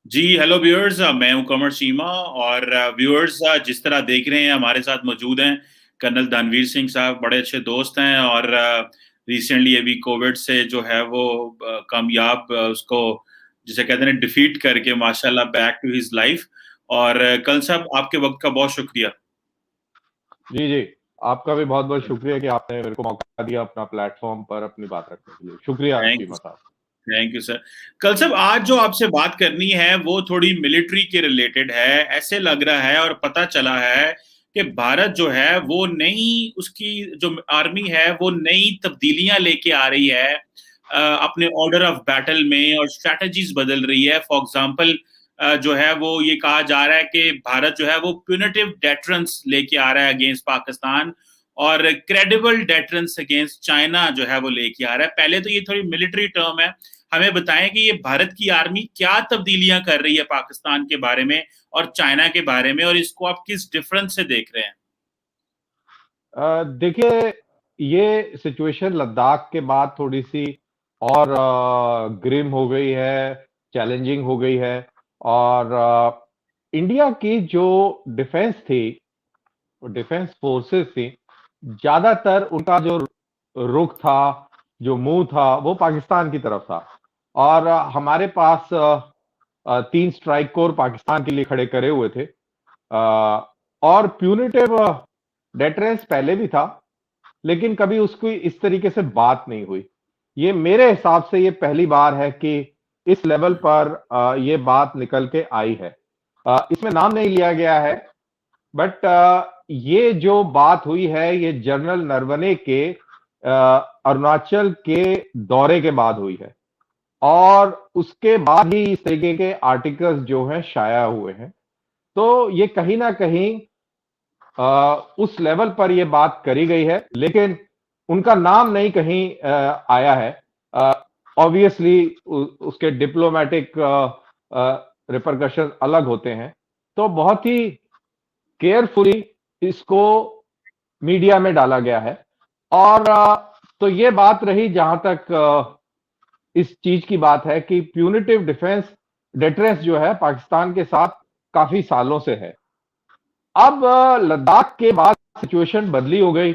जी hello viewers, मैं हूं कमर चीमा। और व्यूअर्स, जिस तरह देख रहे हैं हमारे साथ मौजूद हैं कर्नल दानवीर सिंह साहब, बड़े अच्छे दोस्त हैं। और रिसेंटली अभी कोविड से जो है वो कामयाब उसको जिसे कहते हैं डिफीट करके माशाल्लाह बैक टू हिज लाइफ। और कल साहब आपके वक्त का बहुत शुक्रिया। जी जी। आपका भी बहुत बहुत शुक्रिया कि आपने मेरे को मौका दिया अपना प्लेटफॉर्म पर अपनी बात रखने के लिए। शुक्रिया थैंक यू। चीमा साहब। Thank you sir. कल साहब, आज जो आपसे बात करनी है वो थोड़ी मिलिट्री के रिलेटेड है। ऐसे लग रहा है और पता चला है कि भारत जो है वो नई उसकी जो आर्मी है वो नई तब्दीलियां लेके आ रही है अपने ऑर्डर ऑफ बैटल में, और स्ट्रैटेजीज बदल रही है। फॉर एग्जांपल जो है वो ये कहा जा रहा है कि भारत जो है वो प्यूनिटिव डेटरेंस लेके आ रहा है अगेंस्ट पाकिस्तान, और क्रेडिबल डेटरेंस अगेंस्ट चाइना जो है वो लेके आ रहा है। पहले तो ये थोड़ी मिलिट्री टर्म है, हमें बताएं कि ये भारत की आर्मी क्या तब्दीलियां कर रही है पाकिस्तान के बारे में और चाइना के बारे में, और इसको आप किस डिफरेंस से देख रहे हैं। देखिए, ये सिचुएशन लद्दाख के बाद थोड़ी सी और ग्रिम हो गई है, चैलेंजिंग हो गई है। और इंडिया की जो डिफेंस थी, डिफेंस फोर्सेस थी, ज्यादातर उनका जो रुख था, जो मुंह था, वो पाकिस्तान की तरफ था। और हमारे पास 3 स्ट्राइक कोर पाकिस्तान के लिए खड़े करे हुए थे। और प्यूनिटिव डेटरेंस पहले भी था, लेकिन कभी उसकी इस तरीके से बात नहीं हुई। ये मेरे हिसाब से ये पहली बार है कि इस लेवल पर ये बात निकल के आई है। इसमें नाम नहीं लिया गया है, बट ये जो बात हुई है ये जनरल नरवणे के अरुणाचल के दौरे के बाद हुई है। और उसके बाद ही इस तरीके के आर्टिकल्स जो हैं शाया हुए हैं। तो ये कहीं ना कहीं उस लेवल पर ये बात करी गई है, लेकिन उनका नाम नहीं कहीं आया है। ऑब्वियसली उसके डिप्लोमेटिक रिपरकशन अलग होते हैं। तो बहुत ही केयरफुली इसको मीडिया में डाला गया है। और तो ये बात रही जहां तक इस चीज की बात है कि प्यूनिटिव डिफेंस डेटरेंस जो है पाकिस्तान के साथ काफी सालों से है। अब लद्दाख के बाद सिचुएशन बदली हो गई।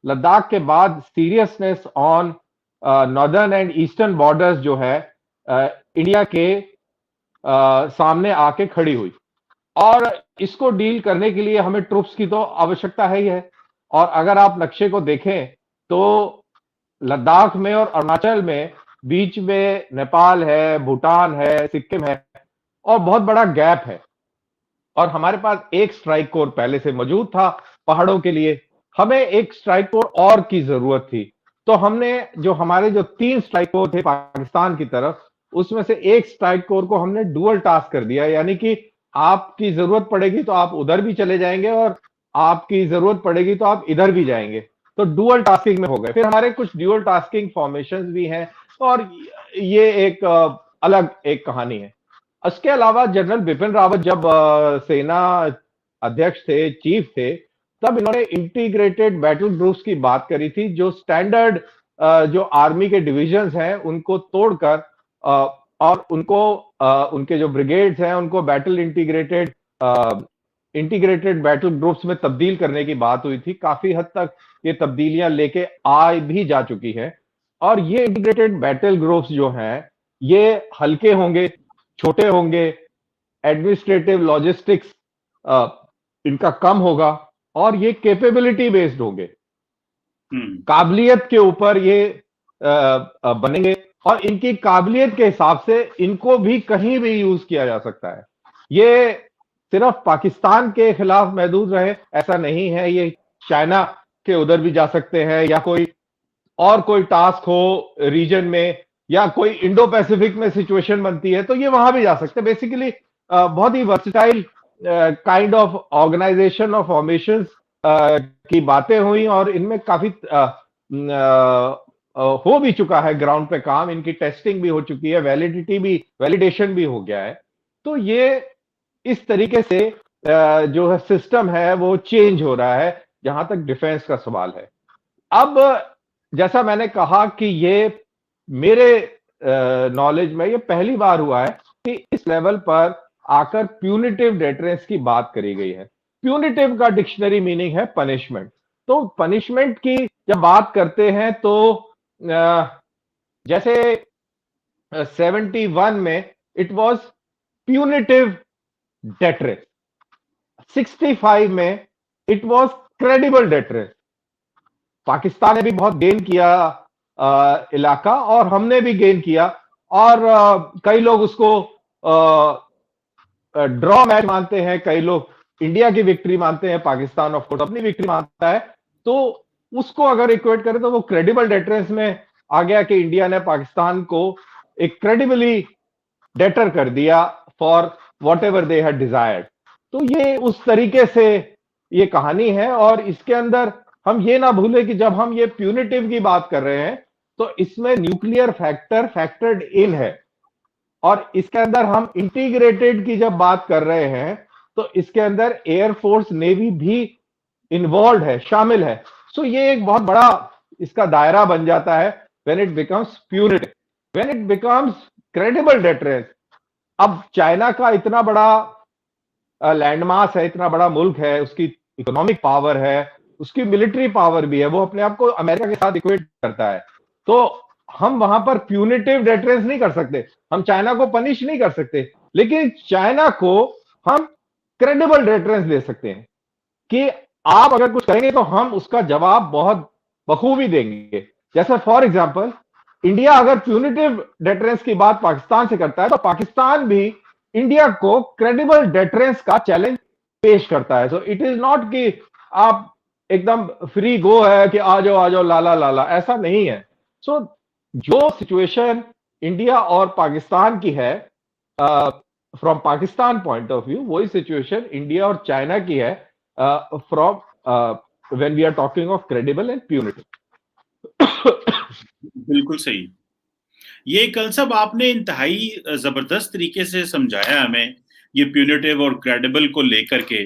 लद्दाख के बाद seriousness on northern and eastern borders जो है इंडिया के सामने आके खड़ी हुई। और इसको डील करने के लिए हमें ट्रुप्स की तो आवश्यकता है ही है। और अगर आप नक्शे को देखें तो लद्दाख में और अरुणाचल में बीच में नेपाल है, भूटान है, सिक्किम है, और बहुत बड़ा गैप है। और हमारे पास एक स्ट्राइक कोर पहले से मौजूद था पहाड़ों के लिए। हमें एक स्ट्राइक कोर और की जरूरत थी। तो हमने जो हमारे जो 3 स्ट्राइक कोर थे पाकिस्तान की तरफ, उसमें से एक स्ट्राइक कोर को हमने डुअल टास्क कर दिया। यानी कि आपकी जरूरत पड़ेगी तो आप उधर भी चले जाएंगे, और आपकी जरूरत पड़ेगी तो आप इधर भी जाएंगे। तो डुअल टास्किंग में हो गए। फिर हमारे कुछ डुअल टास्किंग फॉर्मेशन भी हैं, और ये एक अलग एक कहानी है। इसके अलावा जनरल बिपिन रावत जब सेना अध्यक्ष थे, चीफ थे, तब इन्होंने इंटीग्रेटेड बैटल ग्रुप्स की बात करी थी, जो स्टैंडर्ड जो आर्मी के डिविजन्स हैं उनको तोड़कर और उनको उनके जो ब्रिगेड्स हैं उनको बैटल इंटीग्रेटेड बैटल ग्रुप्स में तब्दील करने की बात हुई थी। काफी हद तक ये तब्दीलियां लेके आ भी जा चुकी है। और ये इंटीग्रेटेड बैटल ग्रुप्स जो हैं ये हल्के होंगे, छोटे होंगे, एडमिनिस्ट्रेटिव लॉजिस्टिक्स इनका कम होगा, और ये कैपेबिलिटी बेस्ड होंगे, हम्म। काबिलियत के ऊपर ये बनेंगे। और इनकी काबिलियत के हिसाब से इनको भी कहीं भी यूज किया जा सकता है। ये सिर्फ पाकिस्तान के खिलाफ महदूद रहे ऐसा नहीं है। ये चाइना के उधर भी जा सकते हैं, या कोई और कोई टास्क हो रीजन में, या कोई इंडो पैसिफिक में सिचुएशन बनती है तो ये वहां भी जा सकते हैं। बेसिकली बहुत ही versatile kind of organisation of formation की बातें हुई, और इनमें काफी हो भी चुका है ग्राउंड पे काम। इनकी टेस्टिंग भी हो चुकी है, वैलिडेशन भी हो गया है। तो ये इस तरीके से जो है सिस्टम है वो चेंज हो रहा है जहां तक डिफेंस का सवाल है। अब जैसा मैंने कहा कि ये मेरे नॉलेज में ये पहली बार हुआ है कि इस लेवल पर आकर प्यूनिटिव डेटरेंस की बात करी गई है। प्यूनिटिव का डिक्शनरी मीनिंग है पनिशमेंट। तो पनिशमेंट की जब बात करते हैं तो जैसे 71 में इट वाज प्यूनिटिव डेटरेंस, 65 में it was credible deterrence. Pakistan ने भी बहुत गेन किया इलाका, और हमने भी गेन किया, और कई लोग उसको ड्रॉ मैच मानते हैं, कई लोग इंडिया की विक्ट्री मानते हैं, पाकिस्तान ऑफ कोर्स अपनी विक्ट्री मानता है। तो उसको अगर इक्वेट करें तो वो क्रेडिबल डेटरेंस में आ गया कि इंडिया ने पाकिस्तान को एक क्रेडिबली डेटर कर दिया for what ever they had desired. तो ये उस तरीके से ये कहानी है, और इसके अंदर हम ये ना भूलें कि जब हम ये प्यूनिटिव की बात कर रहे हैं तो इसमें न्यूक्लियर फैक्टर फैक्टर्ड इन है, और इसके अंदर हम इंटीग्रेटेड की जब बात कर रहे हैं तो इसके अंदर एयरफोर्स नेवी भी इन्वॉल्व है, शामिल है। सो ये एक बहुत बड़ा इसका दायरा बन जाता है when it becomes punitive, when it becomes credible deterrence. अब चाइना का इतना बड़ा लैंडमास है, इतना बड़ा मुल्क है, उसकी इकोनॉमिक पावर है, उसकी मिलिट्री पावर भी है, वो अपने आप को अमेरिका के साथ इक्वेट करता है। तो हम वहां पर प्यूनिटिव डेटरेंस नहीं कर सकते, हम चाइना को पनिश नहीं कर सकते, लेकिन चाइना को हम क्रेडिबल डेटरेंस दे सकते हैं कि आप अगर कुछ करेंगे तो हम उसका जवाब बहुत बखूबी देंगे। जैसे फॉर एग्जांपल, इंडिया अगर प्यूनिटिव डेटरेंस की बात पाकिस्तान से करता है तो पाकिस्तान भी इंडिया को क्रेडिबल डेटरेंस का चैलेंज पेश करता है। सो इट इज नॉट कि आप एकदम फ्री गो है कि आ जाओ लाला लाला, ऐसा नहीं है। सो जो सिचुएशन इंडिया और पाकिस्तान की है, from Pakistan point of view, वही सिचुएशन इंडिया और चाइना की है from when we are talking of credible and punitive. बिल्कुल सही। ये कल सब आपने इंतहाई जबरदस्त तरीके से समझाया हमें, ये प्यूनिटिव और क्रेडिबल को लेकर के।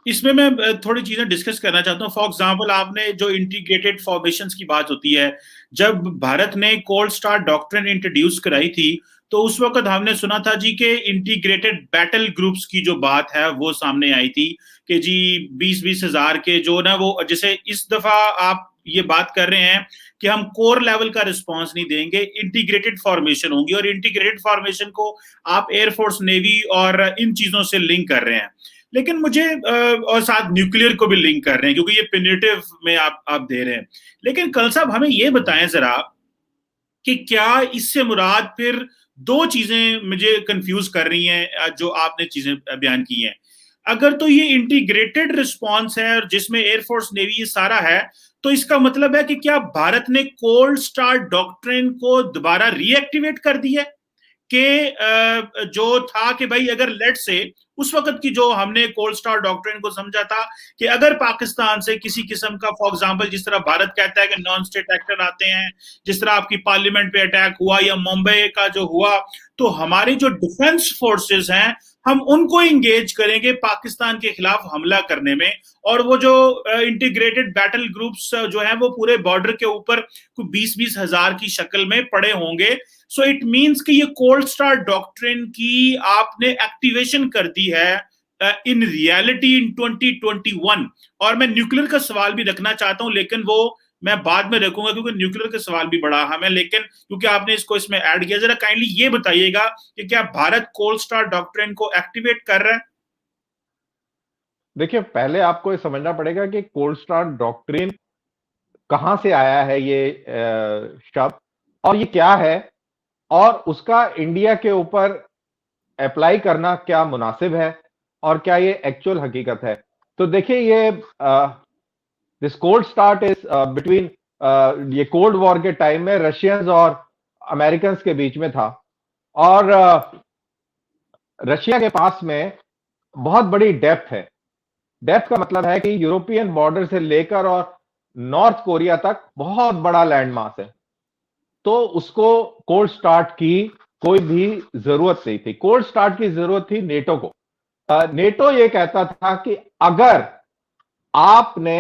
इसमें मैं थोड़ी चीजें डिस्कस करना चाहता हूँ। फॉर एग्जांपल, आपने जो इंटीग्रेटेड फॉर्मेशंस की बात होती है, जब भारत ने कोल्ड स्टार डॉक्ट्रिन इंट्रोड्यूस कराई थी तो उस वक्त हमने सुना था जी के इंटीग्रेटेड बैटल ग्रुप्स की जो बात है वो सामने आई थी कि जी 20-20 हजार के जो ना, वो जैसे इस दफा आप ये बात कर रहे हैं कि हम कोर लेवल का रिस्पांस नहीं देंगे, इंटीग्रेटेड फॉर्मेशन होंगी, और इंटीग्रेटेड फॉर्मेशन को आप एयरफोर्स नेवी और इन चीजों से लिंक कर रहे हैं। लेकिन मुझे और साथ न्यूक्लियर को भी लिंक कर रहे हैं क्योंकि ये प्यूनिटिव में आप दे रहे हैं। लेकिन कल साहब हमें ये बताएं जरा कि क्या इससे मुराद, फिर दो चीजें मुझे कंफ्यूज कर रही हैं जो आपने चीजें बयान की हैं। अगर तो ये इंटीग्रेटेड रिस्पांस है और जिसमें एयरफोर्स नेवी ये सारा है, तो इसका मतलब है कि क्या भारत ने कोल्ड स्टार डॉक्ट्रिन को दोबारा रीएक्टिवेट कर दिया कि जो था कि भाई अगर लेट से उस वक्त की जो हमने कोल्ड स्टार डॉक्ट्रिन को समझा था कि अगर पाकिस्तान से किसी किस्म का, फॉर एग्जांपल जिस तरह भारत कहता है कि नॉन स्टेट एक्टर आते हैं, जिस तरह आपकी पार्लियामेंट पे अटैक हुआ या मुंबई का जो हुआ, तो हमारी जो डिफेंस फोर्सेस हैं हम उनको इंगेज करेंगे पाकिस्तान के खिलाफ हमला करने में, और वो जो इंटीग्रेटेड बैटल ग्रुप्स जो है वो पूरे बॉर्डर के ऊपर 20-20 हजार की शक्ल में पड़े होंगे। सो इट मींस कि ये कोल्ड स्टार डॉक्ट्रिन की आपने एक्टिवेशन कर दी है इन रियलिटी इन 2021। और मैं न्यूक्लियर का सवाल भी रखना चाहता हूं, लेकिन वो मैं बाद में रखूंगा क्योंकि न्यूक्लियर का सवाल भी बड़ा अहम है। लेकिन क्योंकि आपने इसको इसमें ऐड किया, जरा काइंडली ये बताइएगा कि क्या भारत कोल्ड स्टार डॉक्ट्रिन को एक्टिवेट कर रहा है? देखिए, पहले आपको ये समझना पड़ेगा कि कोल्ड स्टार डॉक्ट्रिन कहां से आया है ये शब्द, और ये क्या है, और उसका इंडिया के ऊपर अप्लाई करना क्या मुनासिब है, और क्या ये एक्चुअल हकीकत है। तो देखिए, ये this cold start is between, ये कोल्ड वॉर के टाइम में रशियंस और अमेरिकन के बीच में था, और रशिया के पास में बहुत बड़ी डेप्थ है। डेप्थ का मतलब है कि यूरोपियन बॉर्डर से लेकर और नॉर्थ कोरिया तक बहुत बड़ा लैंड मास है। तो उसको कोल्ड स्टार्ट की कोई भी जरूरत नहीं थी। कोल्ड स्टार्ट की जरूरत थी नेटो को। नेटो ये कहता था कि अगर आपने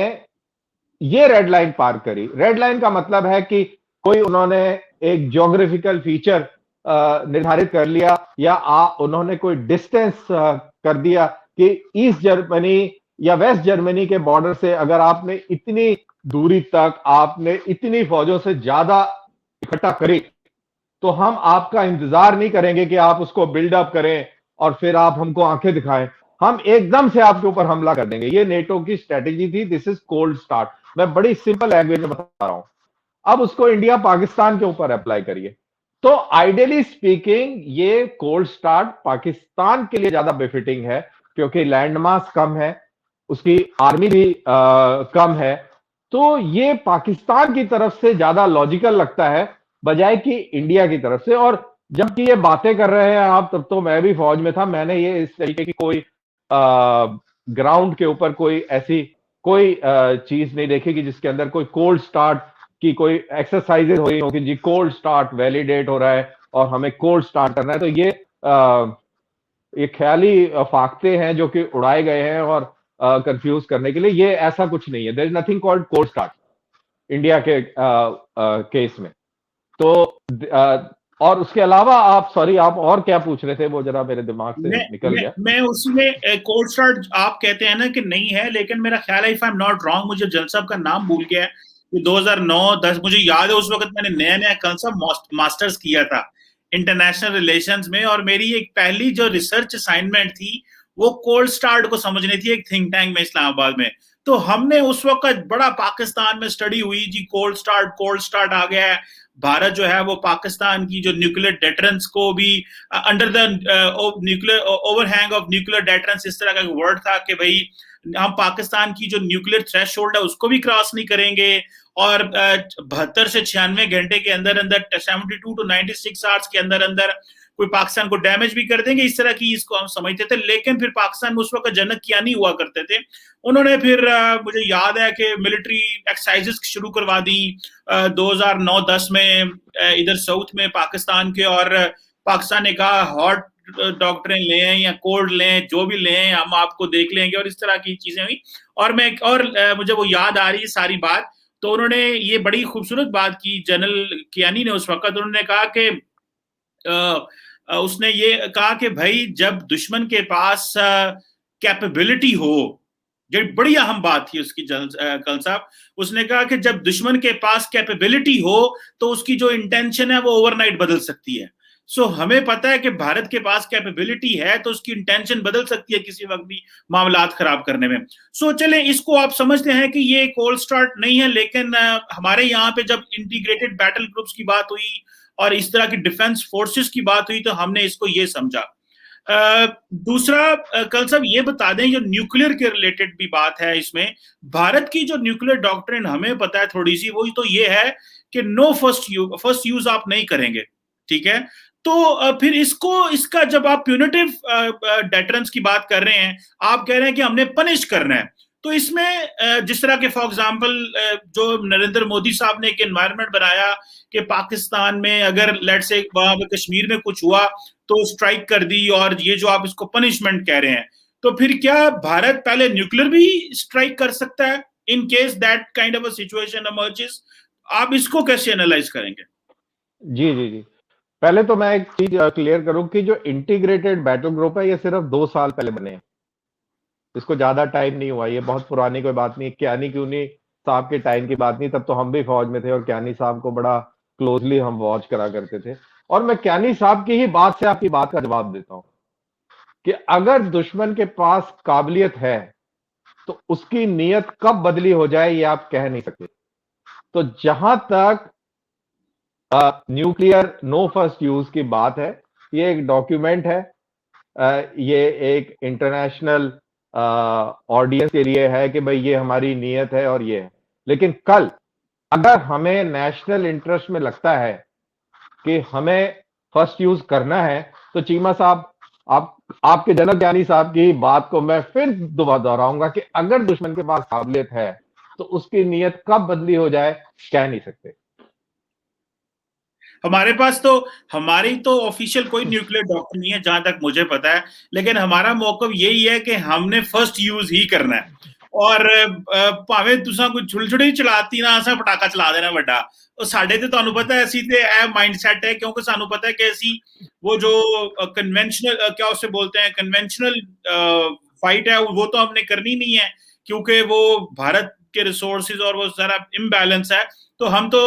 ये रेड लाइन पार करी, रेड लाइन का मतलब है कि कोई उन्होंने एक ज्योग्राफिकल फीचर निर्धारित कर लिया या उन्होंने कोई डिस्टेंस कर दिया कि ईस्ट जर्मनी या वेस्ट जर्मनी के बॉर्डर से अगर आपने इतनी दूरी तक आपने इतनी फौजों से ज्यादा इकट्ठा करी तो हम आपका इंतजार नहीं करेंगे कि आप उसको बिल्डअप करें और फिर आप हमको आंखें दिखाएं, हम एकदम से आपके ऊपर हमला कर देंगे। ये नेटो की स्ट्रेटेजी थी। This is cold start. मैं बड़ी सिंपल लैंग्वेज में बता रहा हूं। अब उसको इंडिया पाकिस्तान के ऊपर अप्लाई करिए तो आइडियली स्पीकिंग ये कोल्ड स्टार्ट पाकिस्तान के लिए ज्यादा बेफिटिंग है क्योंकि लैंड मास कम है, उसकी आर्मी भी कम है। तो ये पाकिस्तान की तरफ से ज्यादा लॉजिकल लगता है बजाय कि इंडिया की तरफ से। और जबकि ये बातें कर रहे हैं आप, तब तो मैं भी फौज में था, मैंने ये इस तरीके की कोई ग्राउंड के ऊपर कोई ऐसी कोई चीज नहीं देखी कि जिसके अंदर कोई कोल्ड स्टार्ट की कोई एक्सरसाइजेज हो रही हो कि जी कोल्ड स्टार्ट वैलिडेट हो रहा है और हमें कोल्ड स्टार्ट करना है। तो ये ख्याली फाख्ते हैं जो कि उड़ाए गए हैं और कंफ्यूज करने के लिए। ये ऐसा कुछ नहीं है। There is nothing called cold start India के केस में। तो और उसके अलावा आप सॉरी आप और क्या पूछ रहे थे, वो जरा मेरे दिमाग से निकल गया। मैं उसमें कोल्ड स्टार्ट आप कहते हैं ना कि नहीं है, लेकिन मेरा ख्याल है if I am not wrong, मुझे जनरल साहब का नाम भूल गया है, 2009-10 मुझे याद है उस वक्त मैंने नया नया कौन सा मास्टर्स किया था इंटरनेशनल रिलेशंस में, और मेरी एक पहली जो रिसर्च असाइनमेंट थी वो कोल्ड स्टार्ट को समझनी थी एक थिंक टैंक में इस्लामाबाद में। तो हमने उस वक्त बड़ा पाकिस्तान में स्टडी हुई जी, कोल्ड स्टार्ट आ गया है, भारत जो है वो पाकिस्तान की जो न्यूक्लियर डेटरेंस को भी under the nuclear overhang of nuclear deterrence, इस तरह का वर्ड था कि भाई हम पाकिस्तान की जो न्यूक्लियर थ्रेशोल्ड है उसको भी क्रॉस नहीं करेंगे, और 72 से 96 घंटे के अंदर अंदर 72 to 96 आवर्स के अंदर अंदर कोई पाकिस्तान को डैमेज भी कर देंगे, इस तरह की इसको हम समझते थे। लेकिन फिर पाकिस्तान में उस वक्त जनक कियानी हुआ करते थे, उन्होंने फिर मुझे याद है कि मिलिट्री एक्सरसाइजेस शुरू करवा दी 2009-10 में इधर साउथ में पाकिस्तान के, और पाकिस्तान ने कहा हॉट डॉक्टरें लें या कोल्ड लें, जो भी लें हम आपको देख लेंगे, और इस तरह की चीजें हुई। और मुझे वो याद आ रही है सारी बात। तो उन्होंने ये बड़ी खूबसूरत बात की जनरल कियानी ने उस वक्त, उन्होंने कहा कि उसने ये कहा कि भाई जब दुश्मन के पास कैपेबिलिटी हो, जो बड़ी अहम बात थी उसकी कल साहब, उसने कहा कि जब दुश्मन के पास कैपेबिलिटी हो तो उसकी जो इंटेंशन है वो ओवरनाइट बदल सकती है। सो हमें पता है कि भारत के पास कैपेबिलिटी है तो उसकी इंटेंशन बदल सकती है किसी वक्त भी मामलात खराब करने में। सो चले इसको आप समझते हैं कि ये कोल्ड स्टार्ट नहीं है, लेकिन हमारे यहाँ पे जब इंटीग्रेटेड बैटल ग्रुप्स की बात हुई और इस तरह की डिफेंस फोर्सेस की बात हुई तो हमने इसको ये समझा। दूसरा कल साहब ये बता दें, जो न्यूक्लियर के रिलेटेड भी बात है इसमें, भारत की जो न्यूक्लियर डॉक्ट्रिन हमें पता है थोड़ी सी, वो तो ये है कि नो फर्स्ट यूज आप नहीं करेंगे, ठीक है। तो फिर इसका जब आप प्यूनिटिव डेटरेंस की बात कर रहे हैं, आप कह रहे हैं कि हमने पनिश करना है, तो इसमें जिस तरह के फॉर एग्जांपल जो नरेंद्र मोदी साहब ने एक एनवायरनमेंट बनाया कि पाकिस्तान में अगर लेट्स से वहां पे कश्मीर में कुछ हुआ तो स्ट्राइक कर दी, और ये जो आप इसको पनिशमेंट कह रहे हैं, तो फिर क्या भारत पहले न्यूक्लियर भी स्ट्राइक कर सकता है in case that kind of a situation emerges? आप इसको कैसे एनालाइज करेंगे? जी जी जी, पहले तो मैं एक चीज क्लियर करूं कि जो इंटीग्रेटेड बैटल ग्रुप है ये सिर्फ 2 साल पहले बने हैं, इसको ज्यादा टाइम नहीं हुआ, ये बहुत पुरानी कोई बात नहीं। क्यानी क्यूनी साहब के टाइम की बात नहीं, तब तो हम भी फौज में थे और क्यानी साहब को बड़ा क्लोजली हम वॉच करा करते थे। और मैं क्यानी साहब की ही बात से आपकी बात का जवाब देता हूं कि अगर दुश्मन के पास काबिलियत है तो उसकी नीयत कब बदली हो जाए ये आप कह नहीं सकते। तो जहां तक न्यूक्लियर नो फर्स्ट यूज की बात है, ये एक डॉक्यूमेंट है, ये एक इंटरनेशनल ऑडियंस के लिए है कि भाई ये हमारी नीयत है और ये है। लेकिन कल अगर हमें नेशनल इंटरेस्ट में लगता है कि हमें फर्स्ट यूज करना है तो चीमा साहब आपके जनक ज्ञानी साहब की बात को मैं फिर दोबारा दोहराऊंगा कि अगर दुश्मन के पास काबिलियत है तो उसकी नीयत कब बदली हो जाए कह नहीं सकते। हमारे पास तो हमारी तो ऑफिशियल कोई न्यूक्लियर डॉक्ट्रिन नहीं है जहां तक मुझे पता है, लेकिन हमारा मौकफ यही है कि हमने फर्स्ट यूज ही करना है। और ਭਾਵੇਂ ਤੁਸੀਂ ਕੋਈ ਛੁਲਛੁੜੀ ਚਲਾਤੀ ਨਾ ਅਸਾਂ ਪਟਾਕਾ ਚਲਾ ਦੇਣਾ ਵੱਡਾ। ਉਹ ਸਾਡੇ ਤੇ ਤੁਹਾਨੂੰ ਪਤਾ ਹੈ ਅਸੀਂ ਤੇ ਇਹ माइंडसेट है, क्योंकि ਸਾਨੂੰ पता है कि ਅਸੀਂ वो जो कन्वेंशनल क्या उसे बोलते हैं कन्वेंशनल फाइट है वो तो हमने करनी नहीं है, क्योंकि वो भारत के रिसोर्सेज और वो सारा इम्बैलेंस है। तो हम तो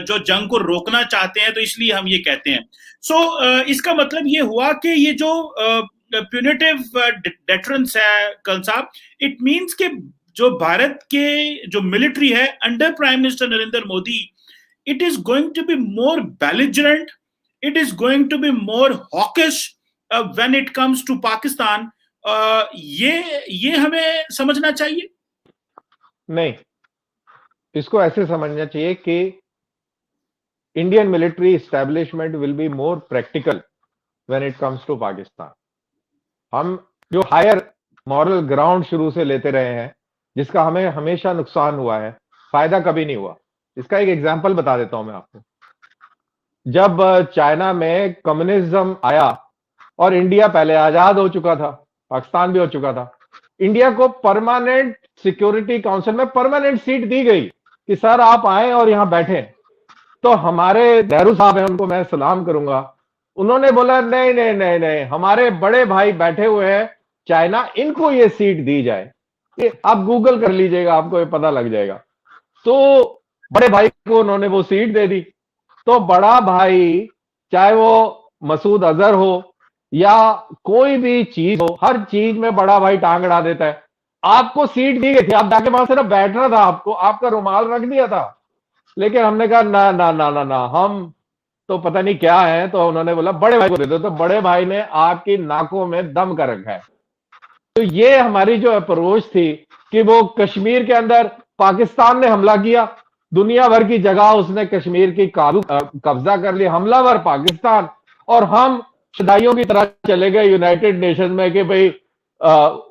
जो जंग को रोकना चाहते हैं, तो इसलिए हम ये कहते हैं। सो इसका मतलब ये हुआ कि ये जो प्यूनिटिव डेटरेंस है कल साहब, इट मीन्स कि जो भारत के जो मिलिट्री है under prime minister Narendra Modi, it is going to be more belligerent, it is going to be more hawkish when it comes to Pakistan. ये हमें समझना चाहिए। नहीं, इसको ऐसे समझना चाहिए कि Indian military establishment will be more practical when it comes to Pakistan. हम जो हायर मॉरल ग्राउंड शुरू से लेते रहे हैं, जिसका हमें हमेशा नुकसान हुआ है, फायदा कभी नहीं हुआ। इसका एक एग्जांपल बता देता हूं मैं आपको। जब चाइना में कम्युनिज्म आया और इंडिया पहले आजाद हो चुका था, पाकिस्तान भी हो चुका था, इंडिया को परमानेंट सिक्योरिटी काउंसिल में परमानेंट सीट दी गई कि सर आप आए और यहां बैठे। तो हमारे नेहरू साहब हैं, उनको मैं सलाम करूंगा, उन्होंने बोला नहीं नहीं नहीं नहीं, हमारे बड़े भाई बैठे हुए हैं चाइना, इनको ये सीट दी जाए। ये आप गूगल कर लीजिएगा, आपको ये पता लग जाएगा। तो बड़े भाई को उन्होंने वो सीट दे दी। तो बड़ा भाई, चाहे वो मसूद अजहर हो या कोई भी चीज हो, हर चीज में बड़ा भाई टांग अड़ा देता है। आपको सीट दी गई थी, आप जाके वहां सिर्फ बैठना था, आपको आपका रुमाल रख दिया था, लेकिन हमने कहा ना ना ना ना ना, हम तो पता नहीं क्या है। तो उन्होंने बोला बड़े भाई को दे दो। तो बड़े भाई ने आपकी नाकों में दम कर रखा है। तो ये हमारी जो अप्रोच थी कि वो कश्मीर के अंदर पाकिस्तान ने हमला किया, दुनिया भर की जगह उसने कश्मीर की कब्जा कर लिया, हमलावर पाकिस्तान, और हम शदाइयों की तरह चले गए यूनाइटेड नेशन में कि भाई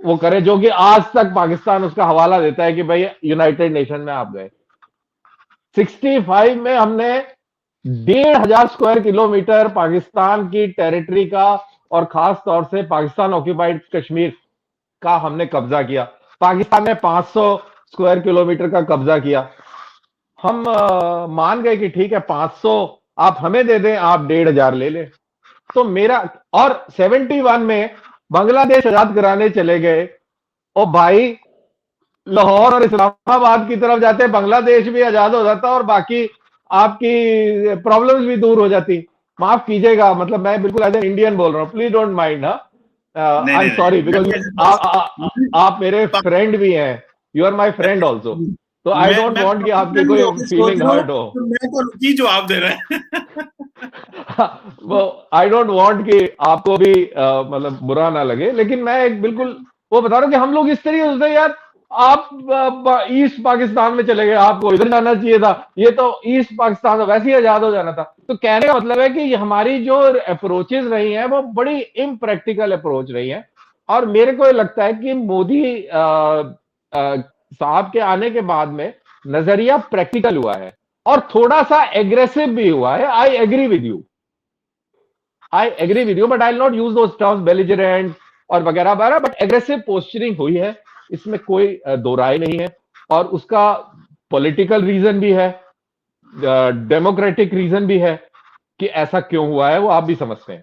वो करे, जो कि आज तक पाकिस्तान उसका हवाला देता है कि भाई यूनाइटेड नेशन में आप गए। 65 में हमने 1,500 स्क्वायर किलोमीटर पाकिस्तान की टेरिटरी का और खास तौर से पाकिस्तान ऑक्यूपाइड कश्मीर का हमने कब्जा किया। पाकिस्तान ने 500 स्क्वायर किलोमीटर का कब्जा किया। हम मान गए कि ठीक है 500 आप हमें दे दें, आप 1,500 ले लें। तो मेरा, और 71 में बांग्लादेश आजाद कराने चले गए, और भाई लाहौर और इस्लामाबाद की तरफ जाते बांग्लादेश भी आजाद हो जाता और बाकी आपकी प्रॉब्लम्स भी दूर हो जाती। माफ कीजिएगा, मतलब मैं बिल्कुल एज ए इंडियन बोल रहा हूँ, please don't mind. I am sorry, because आप मेरे फ्रेंड भी हैं, you are my friend also, तो आई डोंट वांट कि आपकी कोई फीलिंग हर्ट हो। मैं तो की जवाब दे रहा है। वो आई डोंट वांट कि आपको भी मतलब बुरा ना लगे, लेकिन मैं एक बिल्कुल वो बता रहा हूँ कि हम लोग इस तरीके से, यार आप ईस्ट पाकिस्तान में चले गए, आपको इधर जाना चाहिए था, ये तो ईस्ट पाकिस्तान तो वैसे ही आजाद हो जाना था। तो कहने का मतलब है कि ये हमारी जो अप्रोचेस रही हैं वो बड़ी इम्प्रैक्टिकल अप्रोच रही है। और मेरे को लगता है कि मोदी साहब के आने के बाद में नजरिया प्रैक्टिकल हुआ है और थोड़ा सा एग्रेसिव भी हुआ है। I agree with you, but I will not use those terms belligerent और वगैरह वगैरह, बट एग्रेसिव पोस्चरिंग हुई है, इसमें कोई दो राय नहीं है। और उसका पॉलिटिकल रीजन भी है, डेमोक्रेटिक रीजन भी है कि ऐसा क्यों हुआ है, वो आप भी समझते हैं।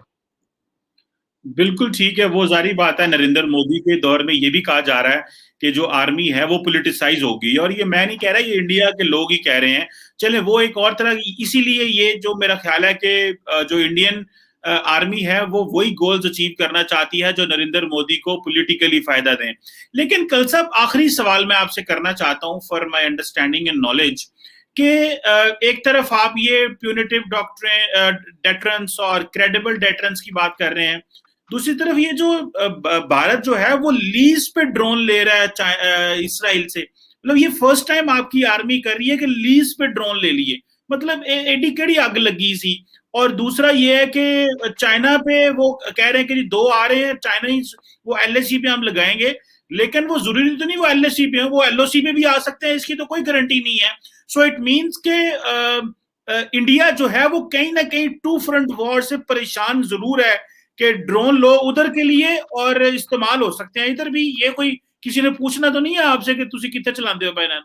बिल्कुल ठीक है, वो जारी बात है। नरेंद्र मोदी के दौर में ये भी कहा जा रहा है कि जो आर्मी है वो पॉलिटिसाइज होगी, और ये मैं नहीं कह रहा, ये इंडिया के लोग ही कह रहे हैं। चले वो एक और तरह, इसीलिए ये जो मेरा ख्याल है कि जो इंडियन आर्मी है वो वही गोल्स अचीव करना चाहती है जो नरेंद्र मोदी को पॉलिटिकली फायदा दें। लेकिन कल साहब, आखिरी सवाल मैं आपसे करना चाहता हूं for my understanding and knowledge, कि एक तरफ आप ये प्यूनिटिव डेटरेंस और क्रेडिबल डेटरेंस की बात कर रहे हैं, दूसरी तरफ ये जो भारत जो है वो लीज पे ड्रोन ले रहा है इसराइल से। मतलब ये फर्स्ट टाइम आपकी आर्मी कर रही है कि लीज पे ड्रोन ले लिए, मतलब एडी केड़ी आग लगी सी। और दूसरा ये है कि चाइना पे वो कह रहे हैं कि 2 आ रहे हैं चाइनीज, वो एलएसी पे हम लगाएंगे, लेकिन वो जरूरी तो नहीं वो एलएसी पे है, वो एलओसी पे भी आ सकते हैं, इसकी तो कोई गारंटी नहीं है। सो इट मीन्स के इंडिया जो है वो कहीं ना कहीं 2 फ्रंट वॉर से परेशान जरूर है कि ड्रोन लो उधर के लिए और इस्तेमाल हो सकते हैं इधर भी। ये कोई किसी ने पूछना तो नहीं है आपसे कि तुसी कितने चलाते हो पैना?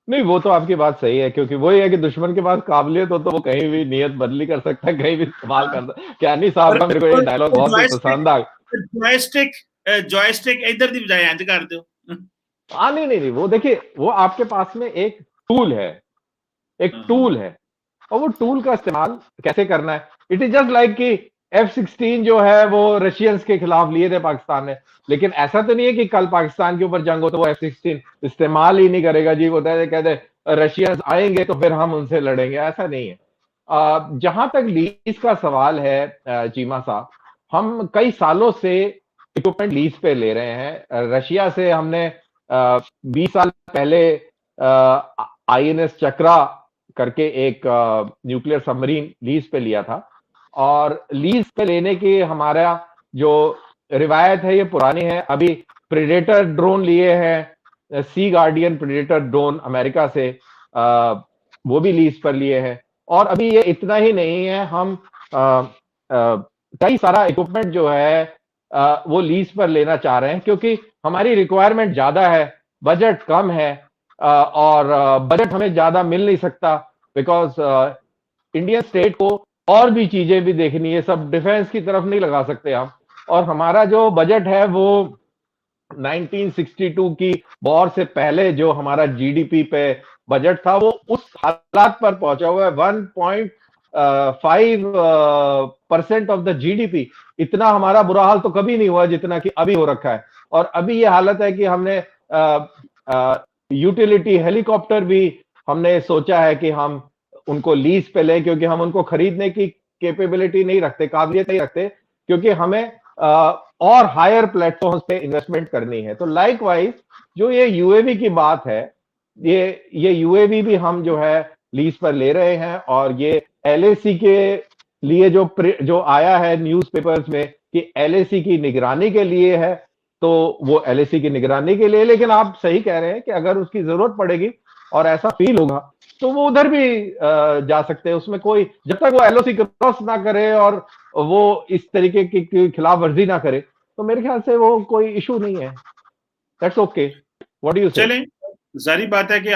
नहीं, वो तो आपकी बात सही है, क्योंकि वही है कि दुश्मन के पास काबिलियत हो तो वो कहीं भी नियत बदली कर सकता है, कहीं भी इस्तेमाल हाँ। कर सकता है। कैनी साहब का मेरे को ये डायलॉग बहुत ही जॉयस्टिक पसंद आ। जॉयस्टिक जॉयस्टिक इधर दी बजाय इंज कर दो। नहीं नहीं नहीं, वो देखिए, वो आपके पास में एक टूल है, एक टूल है, और वो टूल का इस्तेमाल कैसे करना है। इट इज जस्ट लाइक कि F-16 जो है वो रशियंस के खिलाफ लिए थे पाकिस्तान ने, लेकिन ऐसा तो नहीं है कि कल पाकिस्तान के ऊपर जंग हो तो वो F-16 इस्तेमाल ही नहीं करेगा जी, वो कहते रशियंस आएंगे तो फिर हम उनसे लड़ेंगे, ऐसा नहीं है। जहां तक लीज का सवाल है चीमा साहब, हम कई सालों से इक्विपमेंट लीज पे ले रहे हैं। रशिया से हमने 20 साल पहले INS चक्रा करके एक न्यूक्लियर सबमरीन लीज पे लिया था, और लीज पे लेने की हमारा जो रिवायत है ये पुरानी है। अभी प्रेडेटर ड्रोन लिए हैं, सी गार्डियन प्रेडेटर ड्रोन अमेरिका से, वो भी लीज पर लिए हैं। और अभी ये इतना ही नहीं है, हम कई सारा इक्विपमेंट जो है वो लीज पर लेना चाह रहे हैं, क्योंकि हमारी रिक्वायरमेंट ज्यादा है, बजट कम है, और बजट हमें ज्यादा मिल नहीं सकता, बिकॉज इंडियन स्टेट को और भी चीजें भी देखनी है, सब डिफेंस की तरफ नहीं लगा सकते हम। और हमारा जो बजट है वो 1962 की वॉर से पहले जो हमारा जीडीपी पे बजट था वो उस हालात पर पहुंचा हुआ है, 1.5% ऑफ द जीडीपी। इतना हमारा बुरा हाल तो कभी नहीं हुआ जितना कि अभी हो रखा है। और अभी ये हालत है कि हमने यूटिलिटी हेलीकॉप्टर भी हमने सोचा है कि हम उनको लीज पे लें, क्योंकि हम उनको खरीदने की कैपेबिलिटी नहीं रखते, काबिलियत नहीं रखते, क्योंकि हमें और हायर प्लेटफॉर्म्स पे इन्वेस्टमेंट करनी है। तो लाइकवाइज जो ये यूएवी की बात है, ये यूएवी भी हम जो है लीज पर ले रहे हैं, और ये LAC के लिए जो आया है न्यूज़पेपर्स में कि LAC की निगरानी के लिए है, तो वो LAC की निगरानी के लिए। लेकिन आप सही कह रहे हैं कि अगर उसकी जरूरत पड़ेगी और ऐसा फील होगा तो वो उधर भी जा सकते हैं। उसमें कोई, जब तक वो LOC क्रॉस ना करे और वो इस तरीके की खिलाफ वर्जी ना करे, तो मेरे ख्याल से वो कोई इशू नहीं है। That's okay. What do you से? चलें, जारी बात है कि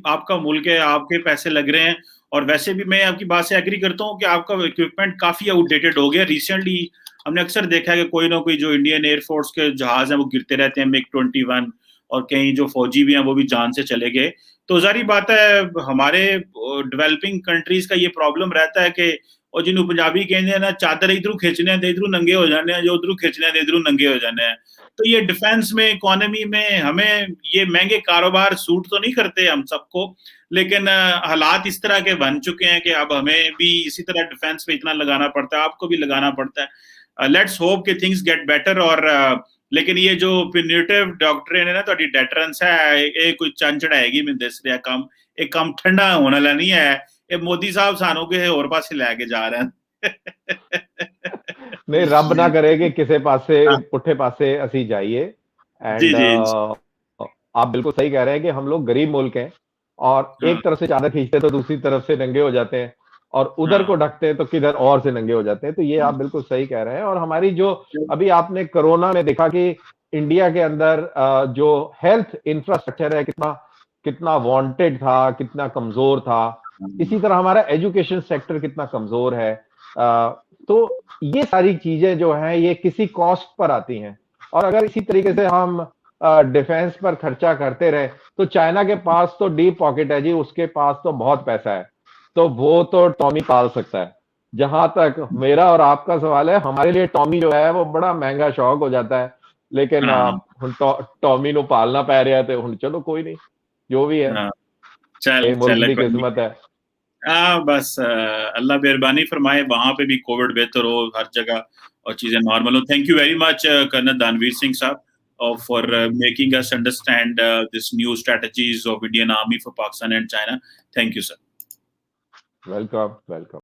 आपका मुल्क है, आपके पैसे लग रहे हैं, और वैसे भी मैं आपकी बात से एग्री करता हूँ कि आपका इक्विपमेंट काफी आउटडेटेड हो गया। रिसेंटली हमने अक्सर देखा है कि कोई ना कोई जो इंडियन एयरफोर्स के जहाज हैं वो गिरते रहते हैं, MiG-21, और कहीं जो फौजी भी हैं वो भी जान से चले गए। तो जारी बात है हमारे डेवलपिंग कंट्रीज का ये प्रॉब्लम रहता है कि और जिन्होंने पंजाबी कहते हैं ना, चादर इधरों खिंचने हैं इधरों नंगे हो जाने हैं, जो उधरों खिंचने हैं इधरों नंगे हो जाने हैं। तो ये डिफेंस में, इकोनॉमी में हमें ये महंगे कारोबार सूट तो नहीं करते हम सबको, लेकिन हालात इस तरह के बन चुके हैं कि अब हमें भी इसी तरह डिफेंस पे इतना लगाना पड़ता है, आपको भी लगाना पड़ता है। लेट्स होप कि थिंग्स गेट बेटर। और लेकिन ये जो प्यूनिटिव डॉक्ट्रिन है ना, तो डेटरेंस है, ये कोई चंद चढ़ाएगी मैं दस रहा कम, एक कम ठंडा होने वाला नहीं है। ये मोदी साहब सानू के और पासे लेके जा रहे हैं। नहीं, रब ना करे कि किसी पासे पुठे पासे असी जाइए। जी एंड जी। आप बिल्कुल सही कह रहे हैं कि हम लोग गरीब मुल्क हैं, और हाँ एक तरफ से चादर खींचते तो दूसरी तरफ से नंगे हो जाते हैं, और उधर को हाँ। ढकते हैं तो किधर और से नंगे हो जाते हैं। तो ये आप बिल्कुल सही कह रहे हैं। और हमारी जो अभी आपने कोरोना में देखा कि इंडिया के अंदर जो हेल्थ इंफ्रास्ट्रक्चर है कितना कितना वांटेड था, कितना कमजोर था। इसी तरह हमारा एजुकेशन सेक्टर कितना कमजोर है। तो ये सारी चीजें जो हैं ये किसी कॉस्ट पर आती हैं, और अगर इसी तरीके से हम डिफेंस पर खर्चा करते रहे तो चाइना के पास तो डीप पॉकेट है जी, उसके पास तो बहुत पैसा है, तो वो तो टॉमी पाल सकता है। जहां तक मेरा और आपका सवाल है, हमारे लिए टॉमी जो है वो बड़ा महंगा शौक हो जाता है। लेकिन हाँ टॉमी नु पालना पै रहा है, तो चलो कोई नहीं, जो भी है, हाँ। चल ये मुल्क चल की कोई नहीं। किस्मत है। बस अल्लाह मेहरबानी फरमाए, वहां पे भी कोविड बेहतर हो हर जगह और चीजें नॉर्मल हो। Thank you very much colonel Danveer Singh साहब for making us understand this new strategies of Indian army for Pakistan and China. Thank you sir. Welcome welcome.